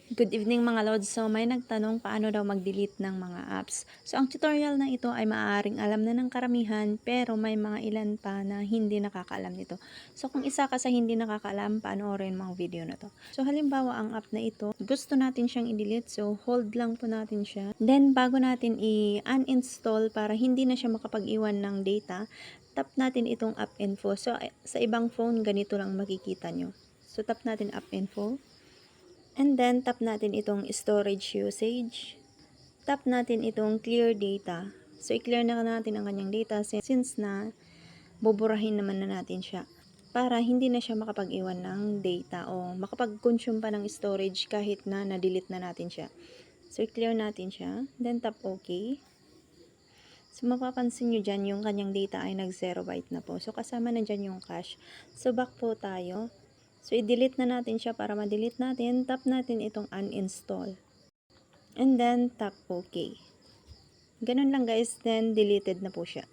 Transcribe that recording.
Good evening mga lods. So may nagtanong paano daw mag-delete ng mga apps. So ang tutorial na ito ay maaaring alam na ng karamihan pero may mga ilan pa na hindi nakakaalam nito. So kung isa ka sa hindi nakakaalam, panoorin mo ang video na to. So halimbawa ang app na ito, gusto natin siyang i-delete. So hold lang po natin siya. Then bago natin i-uninstall para hindi na siya makapag-iwan ng data, tap natin itong app info. So sa ibang phone ganito lang makikita nyo. So tap natin app info. And then, tap natin itong storage usage. Tap natin itong clear data. So, i-clear na natin ang kanyang data since na buburahin naman na natin siya. Para hindi na siya makapag-iwan ng data o makapag-consume pa ng storage kahit na na-delete na natin siya. So, i-clear natin siya. Then, tap OK. So, mapapansin nyo dyan yung kanyang data ay nag 0 byte na po. So, kasama na dyan yung cache. So, back po tayo. So, i-delete na natin siya. Para ma-delete natin, tap natin itong uninstall. And then, tap OK. Ganun lang guys, then deleted na po siya.